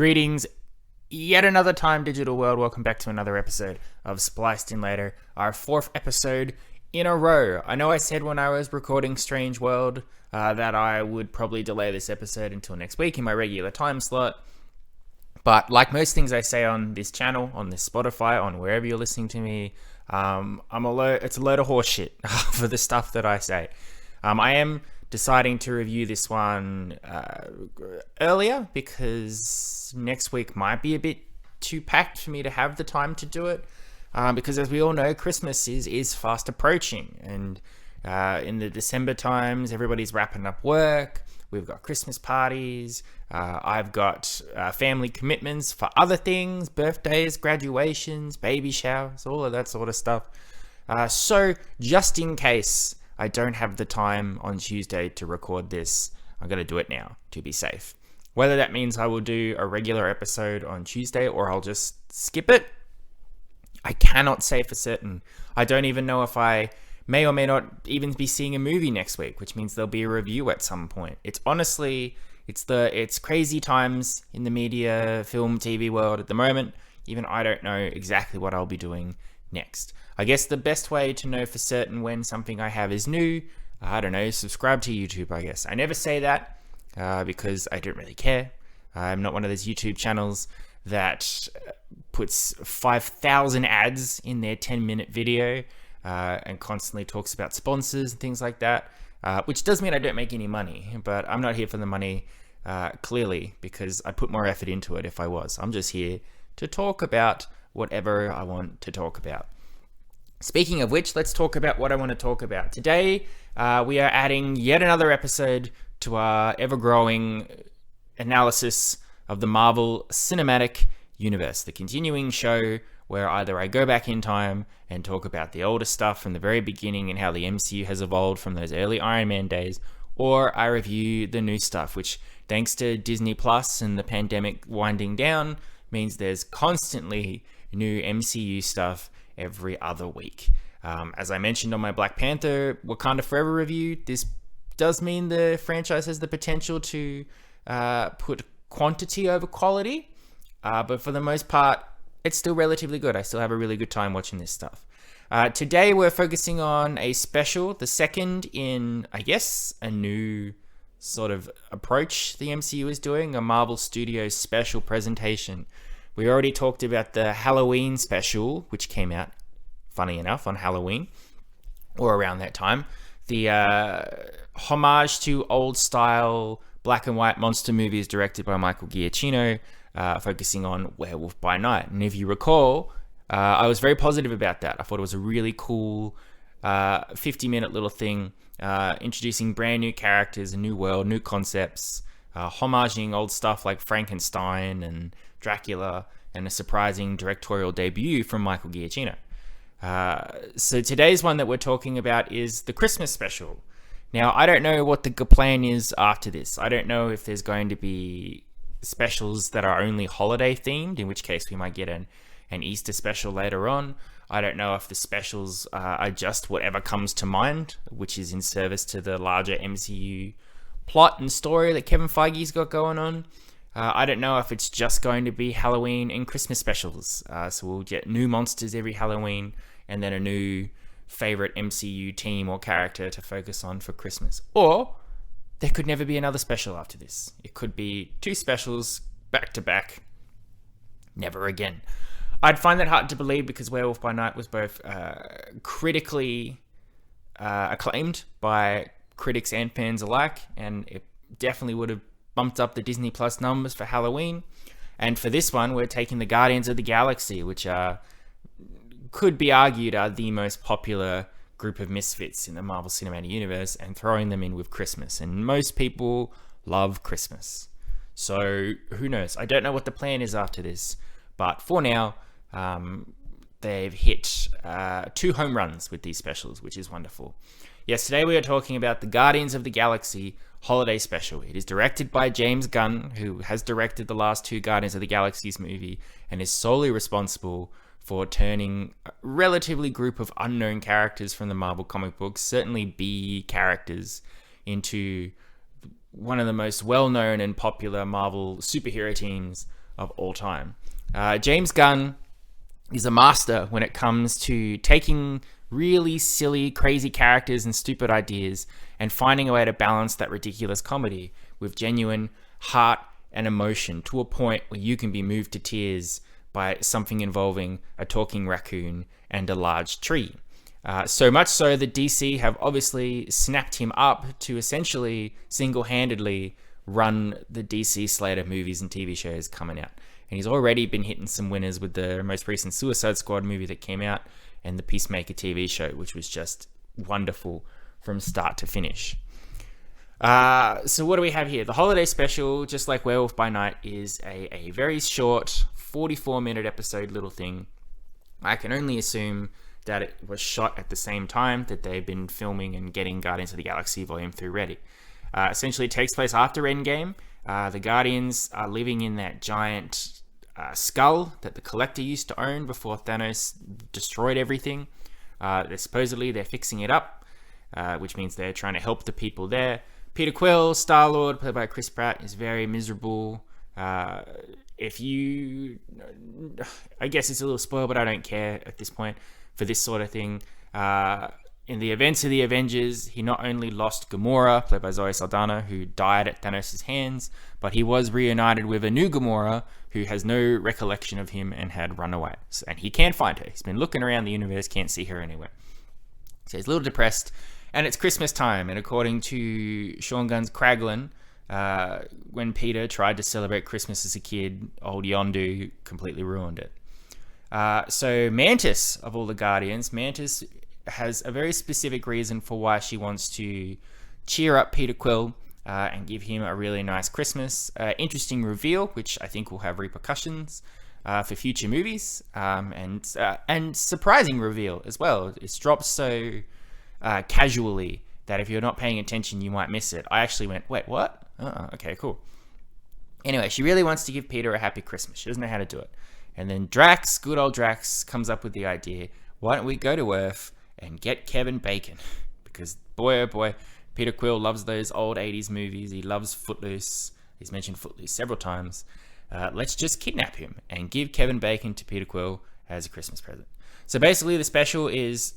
Greetings, yet another time, digital world. Welcome back to another episode of Spliced In Later, our fourth episode in a row. I know I said when I was recording Strange World that I would probably delay this episode until next week in my regular time slot. But like most things I say on this channel, on this Spotify, on wherever you're listening to me, it's a load of horse shit for the stuff that I say. I am deciding to review this one earlier because next week might be a bit too packed for me to have the time to do it. Because as we all know, Christmas is fast approaching, and in the December times, everybody's wrapping up work. We've got Christmas parties. I've got family commitments for other things, birthdays, graduations, baby showers, all of that sort of stuff. So just in case I don't have the time on Tuesday to record this, I'm going to do it now to be safe. Whether that means I will do a regular episode on Tuesday or I'll just skip it, I cannot say for certain. I don't even know if I may or may not even be seeing a movie next week, which means there'll be a review at some point. It's honestly, it's crazy times in the media, film, TV world at the moment. Even I don't know exactly what I'll be doing next. I guess the best way to know for certain when something I have is new, subscribe to YouTube, I guess. I never say that because I don't really care. I'm not one of those YouTube channels that puts 5,000 ads in their 10-minute video and constantly talks about sponsors and things like that, which does mean I don't make any money, but I'm not here for the money, clearly, because I'd put more effort into it if I was. I'm just here to talk about whatever I want to talk about. Speaking of which, let's talk about what I want to talk about. Today, we are adding yet another episode to our ever-growing analysis of the Marvel Cinematic Universe, the continuing show where either I go back in time and talk about the older stuff from the very beginning and how the MCU has evolved from those early Iron Man days, or I review the new stuff, which, thanks to Disney Plus and the pandemic winding down, means there's constantly new MCU stuff every other week. As I mentioned on my Black Panther Wakanda Forever review, this does mean the franchise has the potential to put quantity over quality, but for the most part, it's still relatively good. I still have a really good time watching this stuff. Today, we're focusing on a special, the second in, I guess, a new sort of approach the MCU is doing, a Marvel Studios special presentation. We already talked about the Halloween special, which came out, funny enough, on Halloween, or around that time. The homage to old-style black and white monster movies directed by Michael Giacchino, focusing on Werewolf by Night. And if you recall, I was very positive about that. I thought it was a really cool 50-minute little thing, introducing brand new characters, a new world, new concepts, homaging old stuff like Frankenstein and Dracula, and a surprising directorial debut from Michael Giacchino. So today's one that we're talking about is the Christmas special. Now, I don't know what the plan is after this. I don't know if there's going to be specials that are only holiday themed, in which case we might get an Easter special later on. I don't know if the specials are just whatever comes to mind, which is in service to the larger MCU plot and story that Kevin Feige's got going on. I don't know if it's just going to be Halloween and Christmas specials. So we'll get new monsters every Halloween and then a new favorite MCU team or character to focus on for Christmas. Or there could never be another special after this. It could be two specials back to back. Never again. I'd find that hard to believe because Werewolf by Night was both critically acclaimed by critics and fans alike, and it definitely would have bumped up the Disney Plus numbers for Halloween. And for this one, we're taking the Guardians of the Galaxy, which could be argued are the most popular group of misfits in the Marvel Cinematic Universe, and throwing them in with Christmas. And most people love Christmas. So who knows? I don't know what the plan is after this, but for now, they've hit 2 home runs with these specials, which is wonderful. Yes, today we are talking about the Guardians of the Galaxy holiday special. It is directed by James Gunn, who has directed the last 2 Guardians of the Galaxy's movie and is solely responsible for turning a relatively group of unknown characters from the Marvel comic books, certainly B characters, into one of the most well-known and popular Marvel superhero teams of all time. James Gunn is a master when it comes to taking really silly, crazy characters and stupid ideas and finding a way to balance that ridiculous comedy with genuine heart and emotion to a point where you can be moved to tears by something involving a talking raccoon and a large tree. So much so that DC have obviously snapped him up to essentially single-handedly run the DC slate of movies and TV shows coming out. And he's already been hitting some winners with the most recent Suicide Squad movie that came out and the Peacemaker TV show, which was just wonderful from start to finish. So what do we have here? The holiday special, just like Werewolf by Night, is a very short 44-minute episode little thing. I can only assume that it was shot at the same time that they've been filming and getting Guardians of the Galaxy Volume 3 ready. Essentially, it takes place after Endgame. The Guardians are living in that giant skull that the Collector used to own before Thanos destroyed everything. Supposedly, they're fixing it up, which means they're trying to help the people there. Peter Quill, Star-Lord, played by Chris Pratt, is very miserable. I guess it's a little spoiled, but I don't care at this point for this sort of thing. In the events of the Avengers, he not only lost Gamora, played by Zoe Saldana, who died at Thanos' hands, but he was reunited with a new Gamora who has no recollection of him and had run away. And he can't find her. He's been looking around the universe, can't see her anywhere. So he's a little depressed. And it's Christmas time, and according to Sean Gunn's Kraglin, when Peter tried to celebrate Christmas as a kid, old Yondu completely ruined it. So Mantis, of all the Guardians, Mantis has a very specific reason for why she wants to cheer up Peter Quill and give him a really nice Christmas. Interesting reveal, which I think will have repercussions for future movies, and surprising reveal as well. It's dropped so casually that if you're not paying attention, you might miss it. I actually went, wait, what? Okay, cool. Anyway, she really wants to give Peter a happy Christmas. She doesn't know how to do it. And then Drax, good old Drax, comes up with the idea, why don't we go to Earth and get Kevin Bacon? Because boy, oh boy, Peter Quill loves those old 80s movies. He loves Footloose. He's mentioned Footloose several times. Let's just kidnap him and give Kevin Bacon to Peter Quill as a Christmas present. So basically, the special is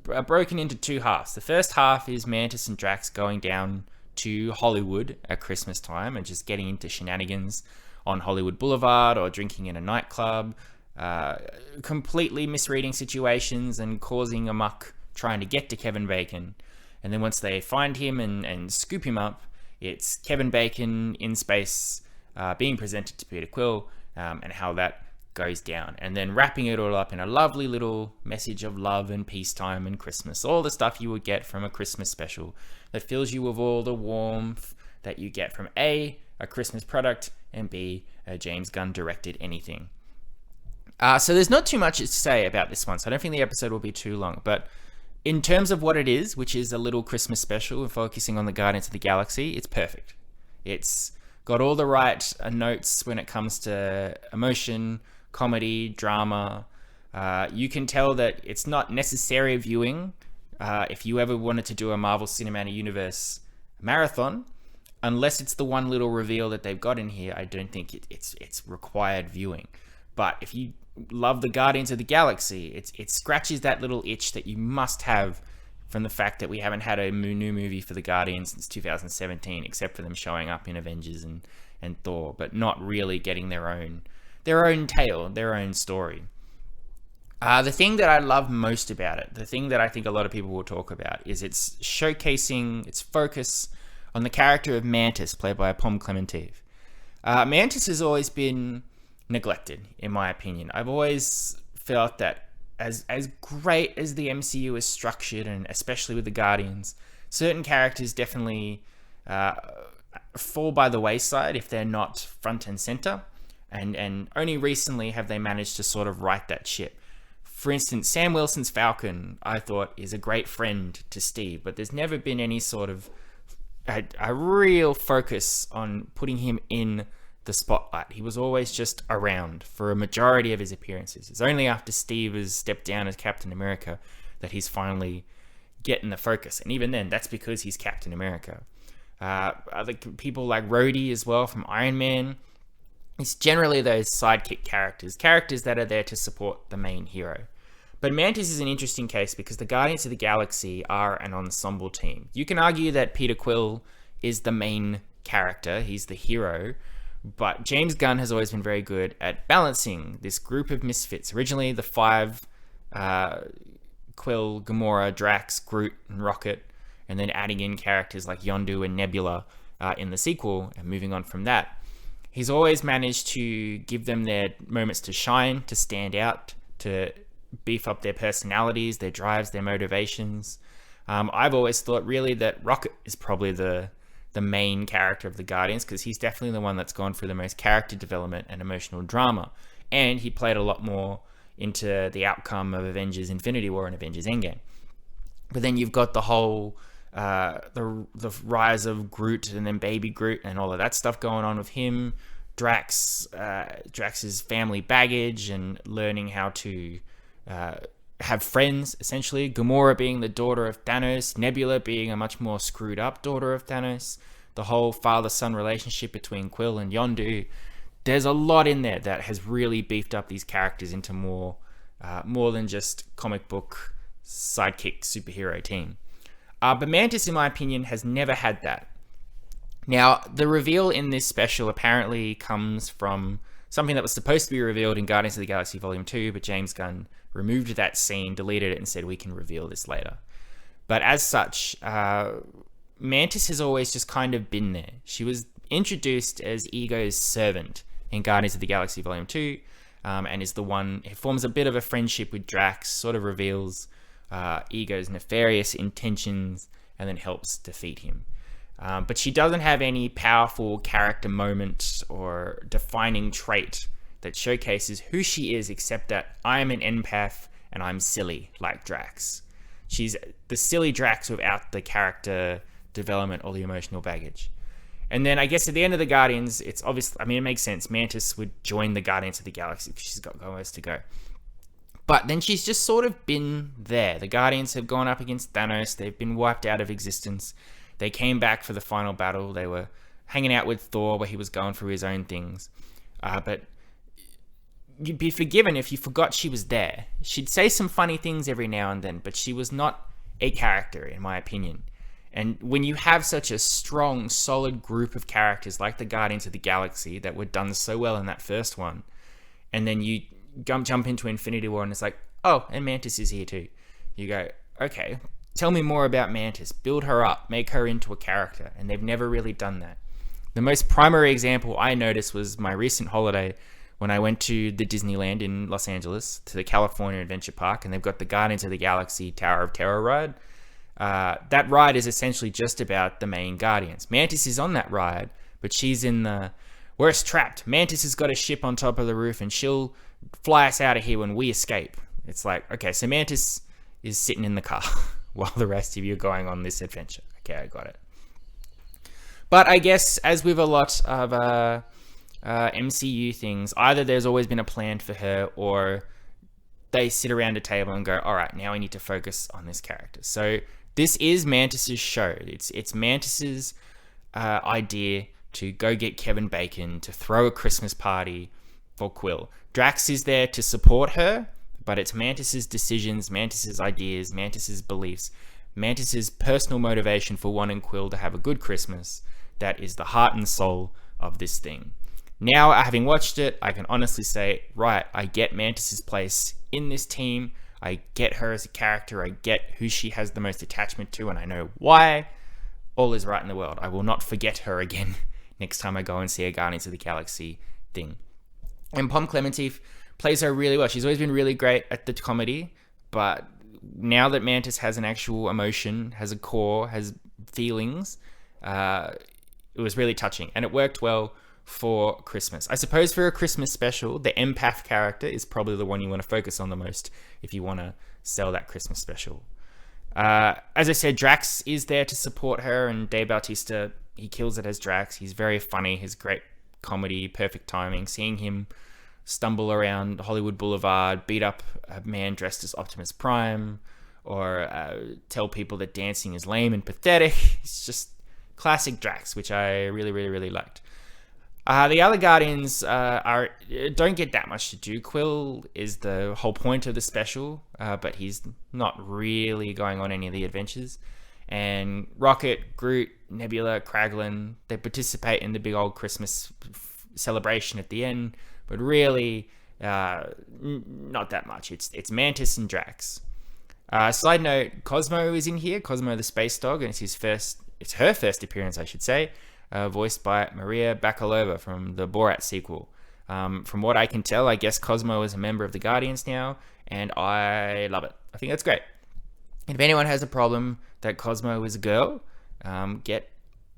broken into two halves. The first half is Mantis and Drax going down to Hollywood at Christmas time and just getting into shenanigans on Hollywood Boulevard or drinking in a nightclub, completely misreading situations and causing a muck trying to get to Kevin Bacon. And then once they find him and scoop him up, it's Kevin Bacon in space being presented to Peter Quill and how that goes down, and then wrapping it all up in a lovely little message of love and peacetime and Christmas, all the stuff you would get from a Christmas special that fills you with all the warmth that you get from A, a Christmas product, and B, a James Gunn directed anything. So there's not too much to say about this one, so I don't think the episode will be too long, but in terms of what it is, which is a little Christmas special and focusing on the Guardians of the Galaxy, it's perfect. It's got all the right notes when it comes to emotion, comedy, drama. You can tell that it's not necessary viewing if you ever wanted to do a Marvel Cinematic Universe marathon, unless it's the one little reveal that they've got in here. I don't think it's required viewing. But if you love the Guardians of the Galaxy, it scratches that little itch that you must have from the fact that we haven't had a new movie for the Guardians since 2017, except for them showing up in Avengers and Thor, but not really getting their own tale, their own story. The thing that I love most about it, the thing that I think a lot of people will talk about, is its showcasing its focus on the character of Mantis, played by Pom Klementieff. Mantis has always been neglected, in my opinion. I've always felt that as great as the MCU is structured, and especially with the Guardians, certain characters definitely fall by the wayside if they're not front and center. And only recently have they managed to sort of right that ship. For instance, Sam Wilson's Falcon, I thought, is a great friend to Steve, but there's never been any sort of a real focus on putting him in the spotlight. He was always just around for a majority of his appearances. It's only after Steve has stepped down as Captain America that he's finally getting the focus. And even then, that's because he's Captain America. Other people like Rhodey as well from Iron Man. It's generally those sidekick characters that are there to support the main hero. But Mantis is an interesting case because the Guardians of the Galaxy are an ensemble team. You can argue that Peter Quill is the main character, he's the hero, but James Gunn has always been very good at balancing this group of misfits. Originally, the five, Quill, Gamora, Drax, Groot, and Rocket, and then adding in characters like Yondu and Nebula in the sequel, and moving on from that. He's always managed to give them their moments to shine, to stand out, to beef up their personalities, their drives, their motivations. I've always thought really that Rocket is probably the main character of the Guardians, because he's definitely the one that's gone through the most character development and emotional drama. And he played a lot more into the outcome of Avengers Infinity War and Avengers Endgame. But then you've got the whole the rise of Groot and then Baby Groot and all of that stuff going on with him. Drax's family baggage and learning how to have friends, essentially. Gamora being the daughter of Thanos, Nebula being a much more screwed up daughter of Thanos, the whole father-son relationship between Quill and Yondu. There's a lot in there that has really beefed up these characters into more than just comic book sidekick superhero team. But Mantis, in my opinion, has never had that. Now, the reveal in this special apparently comes from something that was supposed to be revealed in Guardians of the Galaxy Volume 2, but James Gunn removed that scene, deleted it, and said we can reveal this later. But as such, Mantis has always just kind of been there. She was introduced as Ego's servant in Guardians of the Galaxy Volume 2, and is the one who forms a bit of a friendship with Drax, sort of reveals Ego's nefarious intentions, and then helps defeat him. But she doesn't have any powerful character moment or defining trait that showcases who she is, except that I'm an empath and I'm silly like Drax. She's the silly Drax without the character development or the emotional baggage. And then I guess at the end of the Guardians, it's obvious, I mean, it makes sense. Mantis would join the Guardians of the Galaxy because she's got nowhere to go. But then she's just sort of been there. The Guardians have gone up against Thanos. They've been wiped out of existence. They came back for the final battle. They were hanging out with Thor where he was going through his own things. But you'd be forgiven if you forgot she was there. She'd say some funny things every now and then, but she was not a character, in my opinion. And when you have such a strong, solid group of characters like the Guardians of the Galaxy that were done so well in that first one, and then you jump into Infinity War and it's like, oh, and Mantis is here too. You go, okay, tell me more about Mantis. Build her up. Make her into a character. And they've never really done that. The most primary example I noticed was my recent holiday when I went to the Disneyland in Los Angeles, to the California Adventure Park, and they've got the Guardians of the Galaxy Tower of Terror ride. That ride is essentially just about the main Guardians. Mantis is on that ride, but she's in the... Where it's trapped. Mantis has got a ship on top of the roof, and she'll fly us out of here when we escape. It's like, okay, so Mantis is sitting in the car while the rest of you are going on this adventure. Okay, I got it. But I guess, as with a lot of MCU things, either there's always been a plan for her, or they sit around a table and go, all right, now we need to focus on this character. So this is Mantis's show. It's Mantis's idea to go get Kevin Bacon, to throw a Christmas party for Quill. Drax is there to support her, but it's Mantis's decisions, Mantis's ideas, Mantis's beliefs, Mantis's personal motivation for wanting Quill to have a good Christmas that is the heart and soul of this thing. Now, having watched it, I can honestly say, right, I get Mantis's place in this team. I get her as a character. I get who she has the most attachment to, and I know why. All is right in the world. I will not forget her again next time I go and see a Guardians of the Galaxy thing. And Pom Klementieff plays her really well. She's always been really great at the comedy, but now that Mantis has an actual emotion, has a core, has feelings, it was really touching, and it worked well for Christmas. I suppose for a Christmas special, the empath character is probably the one you want to focus on the most if you want to sell that Christmas special. As I said, Drax is there to support her, and Dave Bautista, he kills it as Drax. He's very funny. His great comedy, perfect timing. Seeing him stumble around Hollywood Boulevard, beat up a man dressed as Optimus Prime, or tell people that dancing is lame and pathetic. It's just classic Drax, which I really, really, really liked. The other Guardians don't get that much to do. Quill is the whole point of the special, but he's not really going on any of the adventures. And Rocket, Groot, Nebula, Kraglin, they participate in the big old Christmas celebration at the end, but really not that much. It's Mantis and Drax. Side note, Cosmo is in here, Cosmo the space dog, and it's her first appearance, I should say, voiced by Maria Bakalova from the Borat sequel. From what I can tell, I guess Cosmo is a member of the Guardians now, and I love it. I think that's great. And if anyone has a problem that Cosmo is a girl, get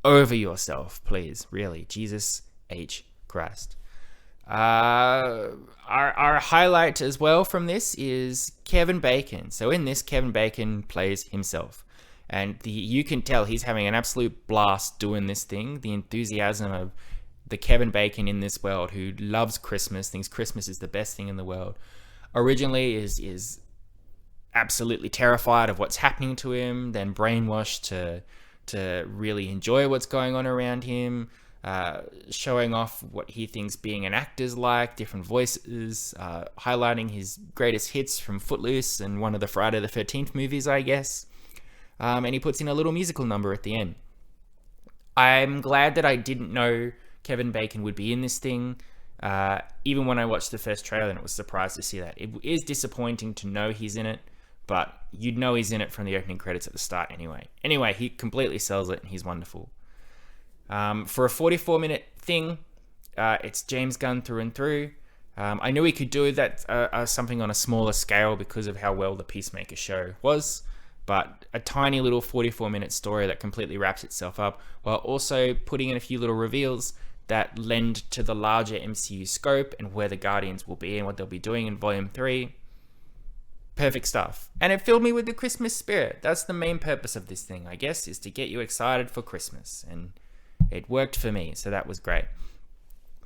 over yourself, please. Really. Jesus H. Christ. Our highlight as well from this is Kevin Bacon. So in this, Kevin Bacon plays himself. And you can tell he's having an absolute blast doing this thing. The enthusiasm of the Kevin Bacon in this world who loves Christmas, thinks Christmas is the best thing in the world. Originally is absolutely terrified of what's happening to him, then brainwashed to really enjoy what's going on around him, showing off what he thinks being an actor's like, different voices, highlighting his greatest hits from Footloose and one of the Friday the 13th movies, I guess. And he puts in a little musical number at the end. I'm glad that I didn't know Kevin Bacon would be in this thing. Even when I watched the first trailer, and I was surprised to see that. It is disappointing to know he's in it, but you'd know he's in it from the opening credits at the start anyway. Anyway, he completely sells it, and he's wonderful. For a 44-minute thing, it's James Gunn through and through. I knew he could do that something on a smaller scale because of how well the Peacemaker show was, but a tiny little 44-minute story that completely wraps itself up while also putting in a few little reveals that lend to the larger MCU scope and where the Guardians will be and what they'll be doing in Volume 3. Perfect stuff. And it filled me with the Christmas spirit. That's the main purpose of this thing, I guess, is to get you excited for Christmas. And it worked for me, so that was great.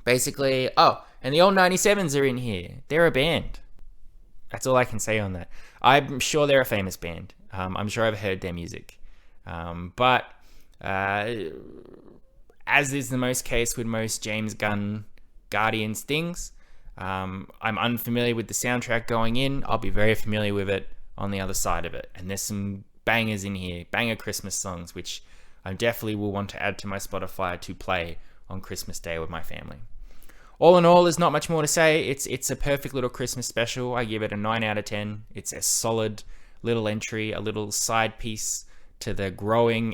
Basically, and the old 97s are in here. They're a band. That's all I can say on that. I'm sure they're a famous band. I'm sure I've heard their music. But as is the most case with most James Gunn Guardians things, I'm unfamiliar with the soundtrack going in. I'll be very familiar with it on the other side of it. And there's some bangers in here, banger Christmas songs, which I definitely will want to add to my Spotify to play on Christmas Day with my family. All in all, there's not much more to say. It's a perfect little Christmas special. I give it a 9 out of 10. It's a solid little entry, a little side piece to the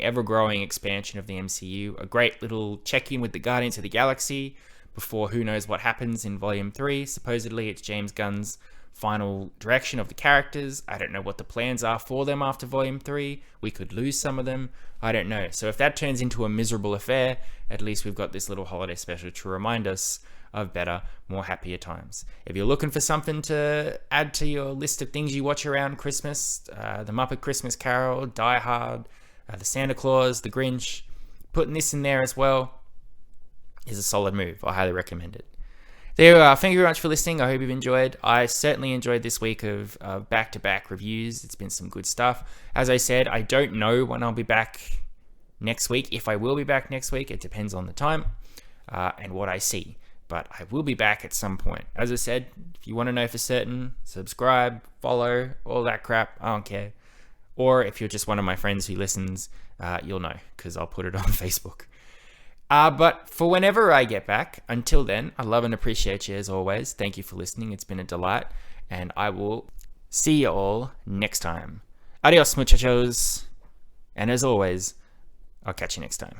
ever-growing expansion of the MCU. A great little check-in with the Guardians of the Galaxy before who knows what happens in Volume 3. Supposedly, it's James Gunn's final direction of the characters. I don't know what the plans are for them after Volume 3. We could lose some of them. I don't know. So if that turns into a miserable affair, at least we've got this little holiday special to remind us of better, more happier times. If you're looking for something to add to your list of things you watch around Christmas, the Muppet Christmas Carol, Die Hard, the Santa Claus, the Grinch, putting this in there as well is a solid move. I highly recommend it. There you are. Thank you very much for listening. I hope you've enjoyed. I certainly enjoyed this week of back-to-back reviews. It's been some good stuff. As I said, I don't know when I'll be back next week. If I will be back next week, it depends on the time and what I see. But I will be back at some point. As I said, if you want to know for certain, subscribe, follow, all that crap. I don't care. Or if you're just one of my friends who listens, you'll know because I'll put it on Facebook. But for whenever I get back, until then, I love and appreciate you as always. Thank you for listening. It's been a delight. And I will see you all next time. Adios, muchachos. And as always, I'll catch you next time.